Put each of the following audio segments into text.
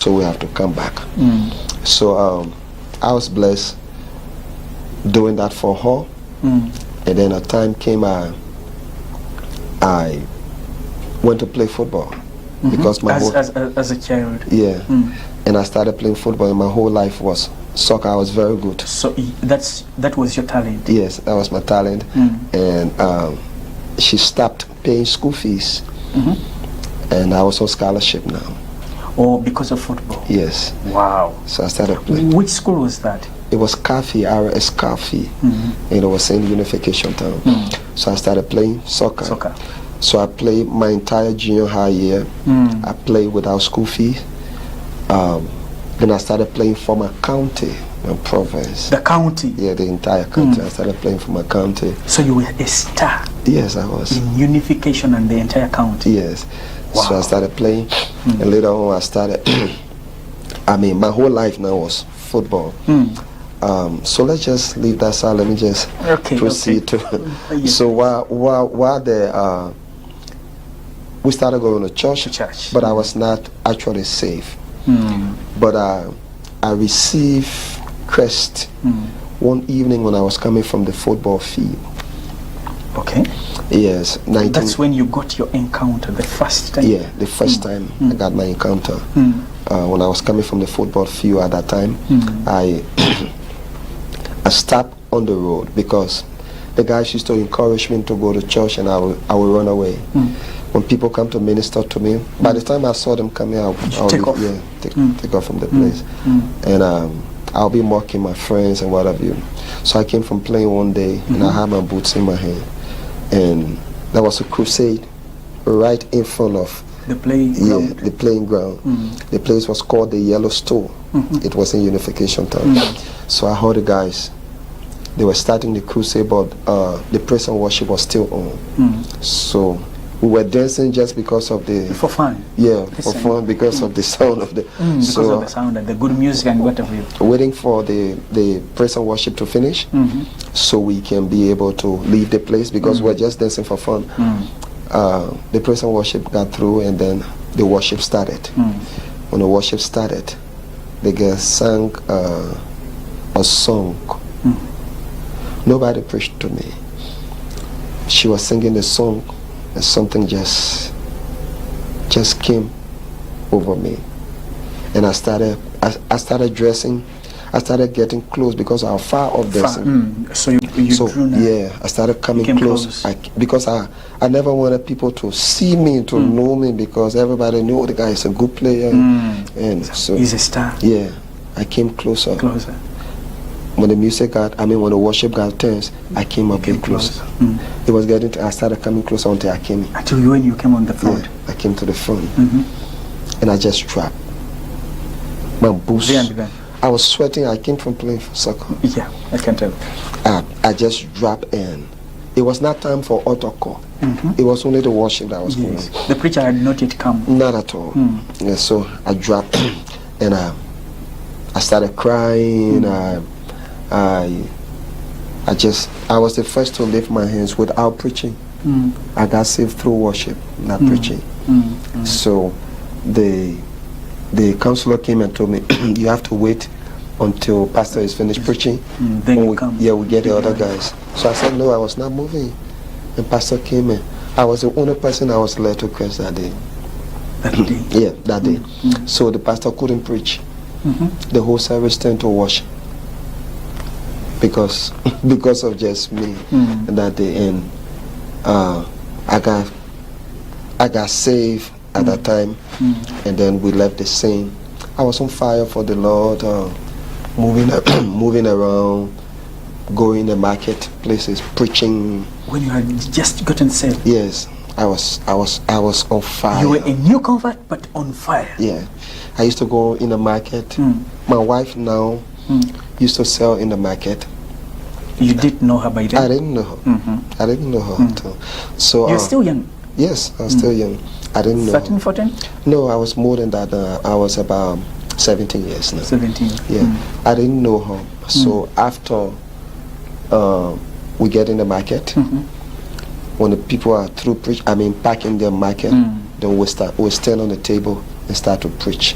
so we have to come back. So I was blessed doing that for her. And then a time came I went to play football because my as a child. Yeah. And I started playing football, and my whole life was soccer. I was very good. So that was your talent. Yes, that was my talent. And she stopped paying school fees, and I was on scholarship now. Oh, because of football? Yes. Wow. So I started playing. Which school was that? It was Kafi, RS Kafi, and it was in Unification Town. So I started playing soccer. So I played my entire junior high year. I played without school fees. Then I started playing for my county and province. The county? Yeah, the entire county. I started playing for my county. So you were a star? Yes, I was. In Unification and the entire county? Yes. Wow. So I started playing, and later on I started, I mean, my whole life now was football. So let's just leave that aside. Let me just proceed to. So while there, we started going to church. But I was not actually safe. But I received Christ one evening when I was coming from the football field. Okay. Yes. That's when you got your encounter, the first time? Yeah, the first time I got my encounter. When I was coming from the football field at that time, I stopped on the road because the guys used to encourage me to go to church, and I would run away. When people come to minister to me, by the time I saw them coming, I'll take off. Yeah, take off from the place. And I'll be mocking my friends and what have you. So I came from playing one day, and I had my boots in my hand. And there was a crusade right in front of the playing ground. Yeah, the playing ground. The place was called the Yellow Store. It was in Unification Town. So I heard the guys, they were starting the crusade, but the praise and worship was still on. So we were dancing just because of the... For fun? Yeah, for fun, because of the sound of the... Because of the sound and the good music and whatever. Waiting for the praise and worship to finish, so we can be able to leave the place, because we're just dancing for fun. The praise and worship got through, and then the worship started. When the worship started, the girls sang a song. Nobody preached to me. She was singing the song, and something just came over me, and I started dressing. I started getting close because I was far off dancing. So you drew now. Yeah, I started coming close. Because I never wanted people to see me, to know me, because everybody knew the guy is a good player, and so he's a star. Yeah, I came closer. When the music when the worship got tense, I came up closer. It was getting I started coming closer until I came in. Until when you came on the front? Yeah, I came to the front. And I just dropped. My boots. I was sweating. I came from playing soccer. Yeah, I can tell. I just dropped in. It was not time for altar call. It was only the worship that was going on. The preacher had not yet come. Not at all. Yeah, so I dropped and I started crying. I was the first to lift my hands without preaching. I got saved through worship, not preaching. So the counselor came and told me, you have to wait until pastor is finished preaching. Then you come. Yeah, we get the other guys. So I said no, I was not moving. And pastor came in. I was the only person I was led to Christ that day. That day? Yeah, that day. So the pastor couldn't preach. The whole service turned to worship. Because of just me that day. And I got saved at that time, and then we left the scene. I was on fire for the Lord, moving around, going to marketplaces, preaching. When you had just gotten saved? Yes, I was on fire. You were a new convert, but on fire. Yeah, I used to go in the market. My wife now used to sell in the market. You didn't know her by then? I didn't know her. I didn't know her. So you're still young? Yes, I was still young. I didn't know 13, 14? No, I was more than that. I was about 17 years now. 17? Yeah. I didn't know her. So after we get in the market, when the people are through packing their market, then we stand on the table and start to preach.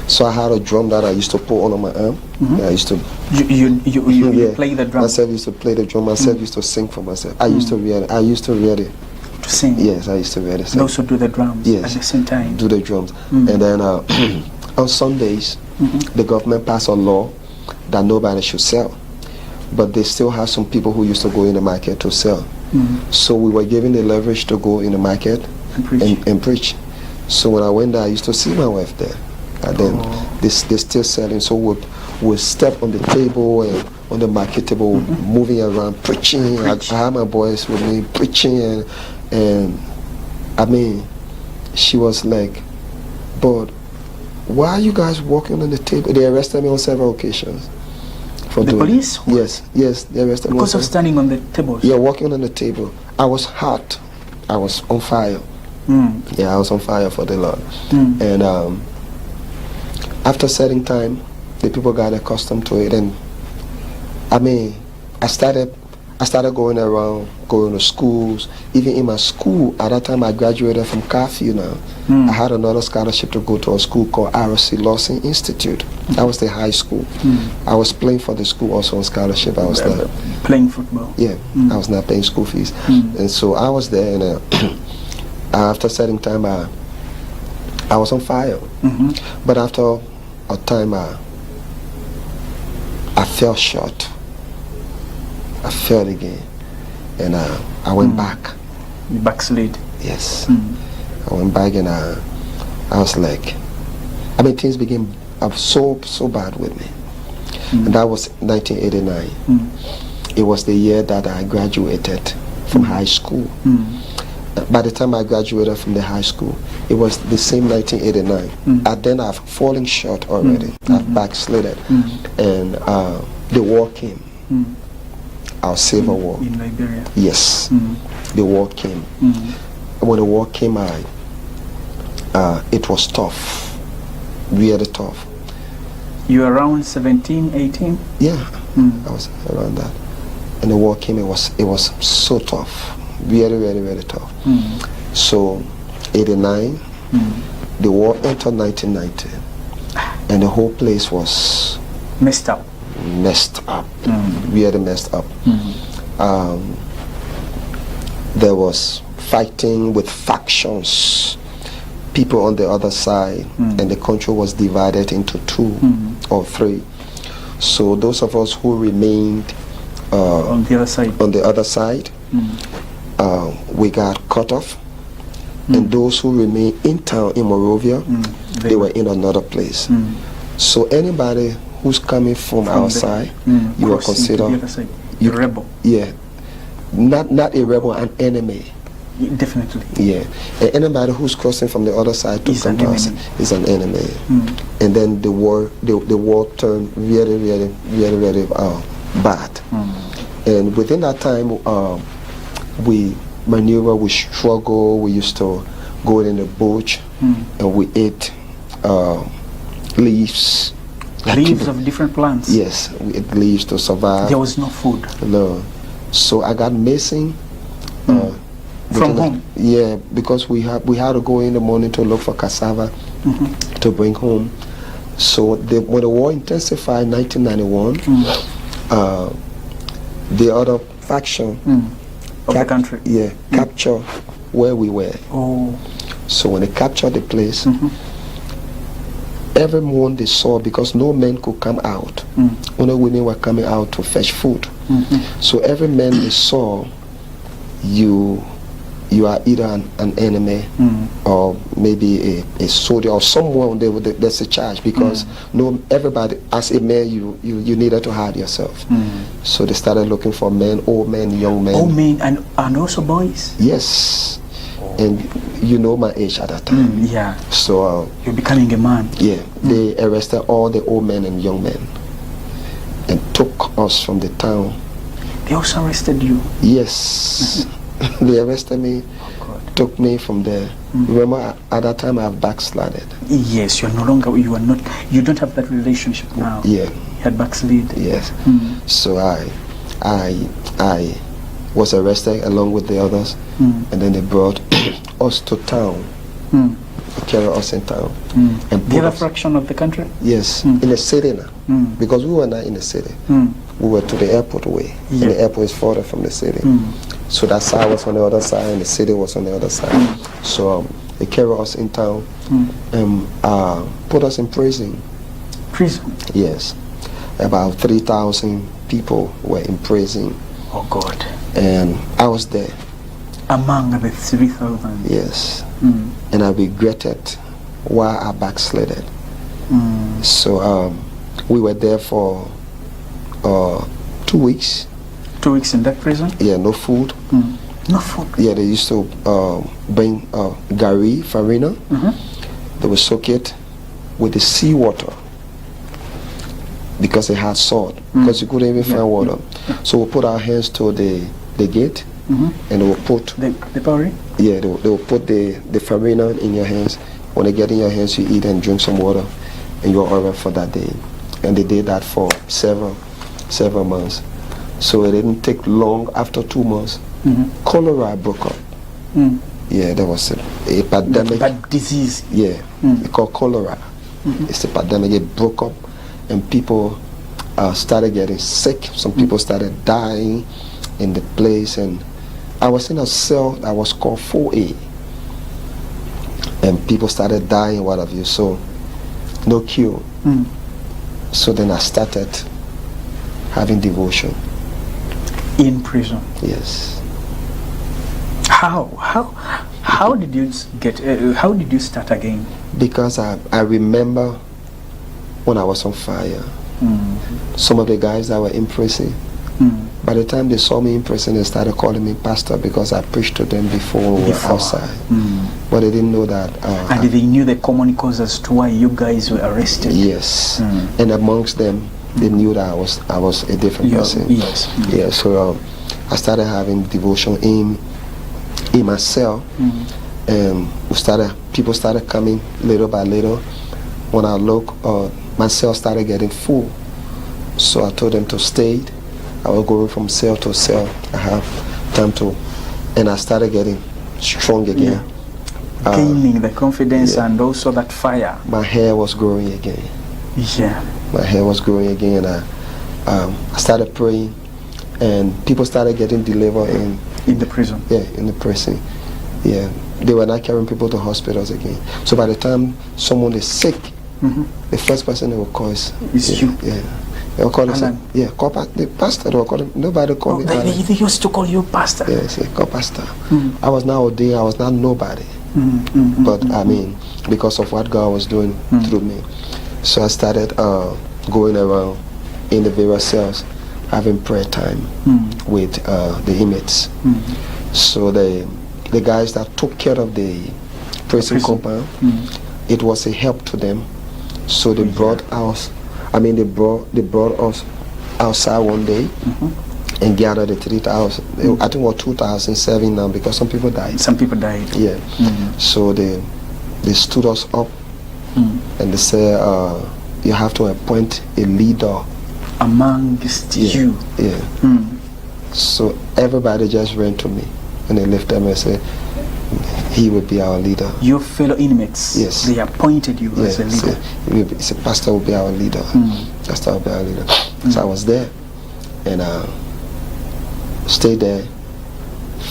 So I had a drum that I used to put on my arm. I used to. You play the drum. Myself used to play the drum. Myself used to sing for myself. I used to read it. I used to read it. To sing. Yes, I used to read it. And also do the drums. Yes. At the same time. Do the drums. And then on Sundays, the government passed a law that nobody should sell, but they still have some people who used to go in the market to sell. So we were given the leverage to go in the market and preach. So when I went there, I used to see my wife there. And then they're still selling. So we'll step on the table and on the market table, moving around, preaching. I had my boys with me preaching. And I mean, she was like, but why are you guys walking on the table? They arrested me on several occasions. For the police? Yes, they arrested me. Because of standing on the tables? Yeah, walking on the table. I was hot. I was on fire. Yeah, I was on fire for the Lord. And after a certain time, the people got accustomed to it. And I mean, I started going around, going to schools. Even in my school, at that time I graduated from Carfield now. I had another scholarship to go to a school called R.C. Lawson Institute. That was the high school. I was playing for the school also on scholarship. I was there. Playing football? Yeah, I was not paying school fees. And so I was there, and after a certain time I was on fire. But after a time I fell short. I fell again, and I went back. You backslid? Yes. I went back, and I was like, I mean, things became so bad with me. And that was 1989. It was the year that I graduated from high school. By the time I graduated from the high school, it was the same 1989. And then I've fallen short already. I've backslided. And the war came. Our civil war. In Liberia? Yes. The war came. When the war came, it was tough. Really tough. You were around 17, 18? Yeah, I was around that. And the war came, it was so tough. Really tough. So, 89, the war entered 1990. And the whole place was messed up. Really messed up. There was fighting with factions, people on the other side, and the country was divided into 2 or 3. So those of us who remained on the other side, we got cut off, and those who remained in town in Morovia, they were in another place. So anybody who's coming from our side, you are considered a rebel. Yeah, not a rebel, an enemy. Definitely. Yeah, and anybody who's crossing from the other side to come to us is an enemy. And then the war turned really bad. And within that time, we maneuver, we struggle. We used to go in the bush, and we ate leaves. Leaves of different plants? Yes, we ate leaves to survive. There was no food? No. So I got missing. From home? Yeah, because we had to go in the morning to look for cassava to bring home. So when the war intensified in 1991, the other faction of the country, captured where we were. So when they captured the place, everyone they saw, because no men could come out, only women were coming out to fetch food. So every man they saw, you are either an enemy or maybe a soldier or someone that's a charge, because everybody, as a man, you needed to hide yourself. So they started looking for men, old men, young men. Old men and also boys? Yes. And you know my age at that time. Yeah. So you're becoming a man. Yeah. They arrested all the old men and young men and took us from the town. They also arrested you? Yes. They arrested me, took me from there. Remember, at that time I've backslided. Yes, you don't have that relationship now. Yeah. You had backslid. Yes. So I was arrested along with the others, and then they brought us to town. carry us in town. And the other fraction of the country? Yes, in the city now. Because we were not in the city. We were to the airport way. And the airport is further from the city. So that side was on the other side and the city was on the other side. So they carry us in town and put us in prison. Prison? Yes. About 3,000 people were in prison. Oh God. And I was there. Among the 3,000? Yes. And I regretted why I backslided. So we were there for 2 weeks. 2 weeks in that prison? Yeah, no food. No food? Yeah, they used to bring gari, farina. They would soak it with the seawater because it had salt, because you couldn't even find water. So we put our hands to the gate and they will put the porridge? Yeah, they will put the farina in your hands. When they get in your hands, you eat and drink some water and you're all right for that day. And they did that for several months. So it didn't take long. After 2 months, cholera broke up. Yeah, there was a pandemic. Bad disease. Yeah, it's called cholera. It's a pandemic. It broke up and people started getting sick. Some people started dying in the place. And I was in a cell that was called 4A. And people started dying, what have you. So no cure. So then I started having devotion. In prison? Yes. How did you get? How did you start again? Because I remember when I was on fire. Some of the guys that were in prison, by the time they saw me in prison, they started calling me pastor because I preached to them before we were outside. But they didn't know that. And they knew the common cause as to why you guys were arrested. Yes. And amongst them, they knew that I was a different person. Yes. Yeah. So I started having devotion in my cell, and people started coming little by little. When I look, my cell started getting full. So I told them to stay. I was going from cell to cell. I have time to, and I started getting strong again. Gaining the confidence and also that fire. My hair was growing again. Yeah. My hair was growing again. I started praying, and people started getting delivered in the prison. Yeah, in the prison. Yeah, they were not carrying people to hospitals again. So by the time someone is sick, the first person they will call is you. Yeah. They will call him. Yeah, call the pastor. They will call him. Nobody called me. They used to call you pastor. Yes, call pastor. I was not ordained. I was not nobody. But I mean, because of what God was doing through me, so I started going around in the various cells, having prayer time with the inmates. So the guys that took care of the prison compound, it was a help to them. So they brought us. I mean, they brought us outside one day and gathered the 3,000. I think it was 2,007 now because some people died. Some people died. Yeah. So they stood us up and they said, you have to appoint a leader amongst you. Yeah. So everybody just ran to me and they lifted me and said, he will be our leader. Your fellow inmates? Yes. They appointed you as a leader? He said, pastor will be our leader. Pastor will be our leader. So I was there and stayed there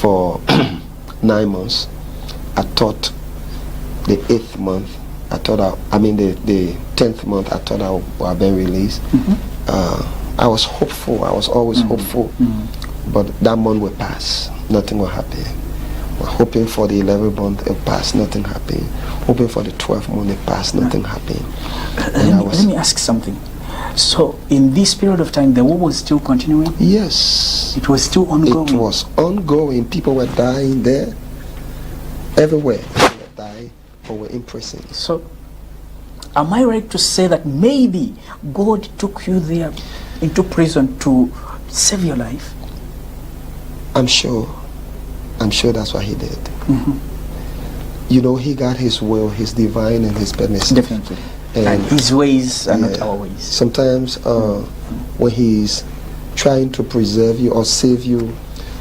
for 9 months. I thought the 8th month, the 10th month, I thought I would have been released. I was hopeful. I was always hopeful. But that month will pass. Nothing will happen. We're hoping for the 11th month, it passed, nothing happened. Hoping for the 12th month, it passed, nothing happened. Let me ask something. So, in this period of time, the war was still continuing? Yes. It was still ongoing? It was ongoing. People were dying there. Everywhere. People were dying or were in prison. So, am I right to say that maybe God took you there into prison to save your life? I'm sure that's what he did. You know, he got his will, his divine and his purpose. Definitely. And his ways are not our ways. Sometimes when he's trying to preserve you or save you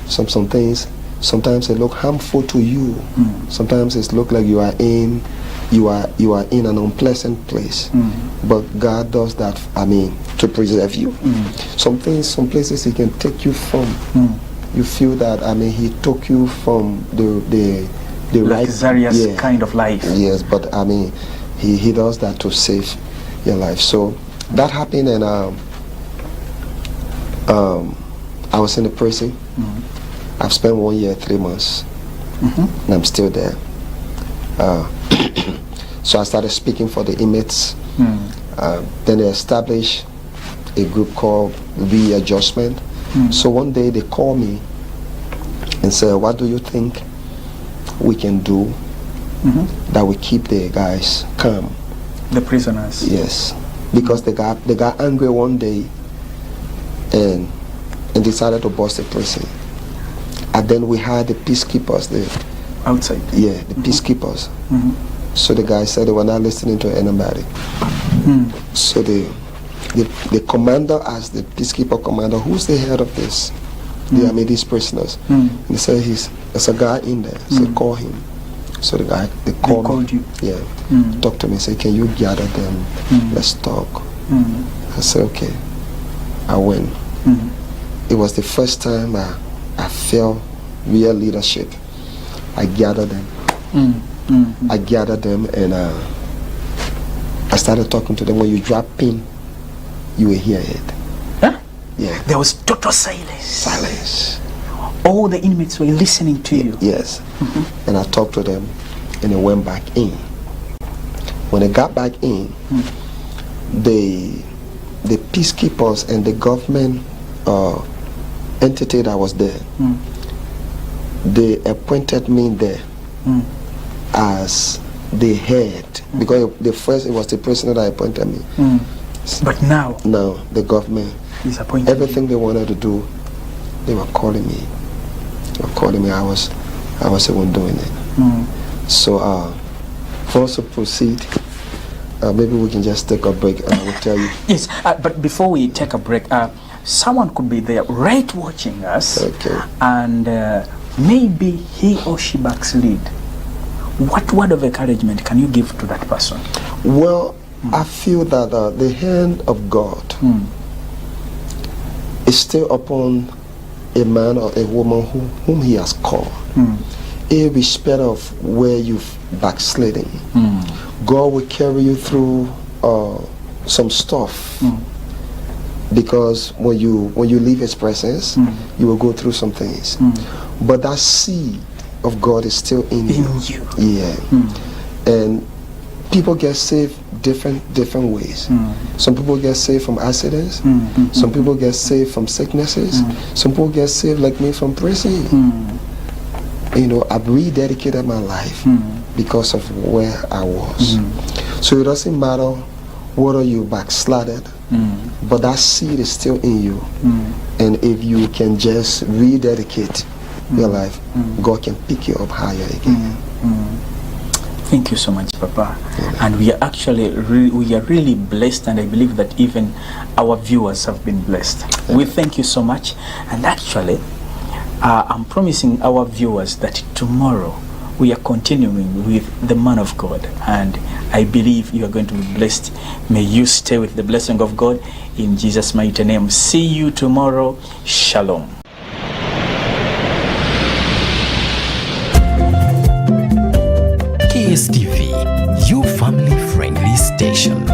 some things, Sometimes it look harmful to you. Sometimes it look like you are in an unpleasant place. But God does that, to preserve you. Some places He can take you from. You feel that, He took you from the luxurious kind of life. Yes, but He does that to save your life. So that happened, and I was in the prison. I've spent 1 year, 3 months, and I'm still there. So I started speaking for the inmates. Then they established a group called Readjustment. So one day they called me and said, what do you think we can do that will keep the guys calm? The prisoners? Yes. Because they got angry one day and decided to bust the prison. And then we had the peacekeepers there. Outside? Yeah, the peacekeepers. So the guy said they were not listening to anybody. So the commander asked the peacekeeper commander, who's the head of this? These prisoners. He said, there's a guy in there. So call him. So the guy, they called you? Yeah. Talk to me, say, can you gather them? Let's talk. I said, okay. I went. It was the first time I felt real leadership. I gathered them. I gathered them, and I started talking to them. When you drop pin, you will hear it. Huh? Yeah. There was total silence. Silence. All the inmates were listening to you. Yes. And I talked to them, and they went back in. When they got back in, the peacekeepers and the government entity that was there, they appointed me there as the head, because it was the president that appointed me. But now the government is appointing everything they wanted to do. They were calling me. I was the one doing it. So for us to proceed, maybe we can just take a break and I will tell you. Yes, but before we take a break, someone could be there right watching us. Okay. And maybe he or she backslid. What word of encouragement can you give to that person? Well, I feel that the hand of God is still upon a man or a woman whom He has called, irrespective of where you've backsliding. God will carry you through some stuff, because when you leave His presence, you will go through some things. But that seed of God is still in you. Yeah. And people get saved different ways. Some people get saved from accidents. Some people get saved from sicknesses. Some people get saved, like me, from prison. I've rededicated my life because of where I was. So it doesn't matter whether you backslided, but that seed is still in you. And if you can just rededicate your life, God can pick you up higher again. Thank you so much, Papa. And we are actually really blessed, and I believe that even our viewers have been blessed. We thank you so much. And actually, I'm promising our viewers that tomorrow we are continuing with the man of God, and I believe you are going to be blessed. May you stay with the blessing of God in Jesus' mighty name. See you tomorrow. Shalom. KSTV, your family-friendly station.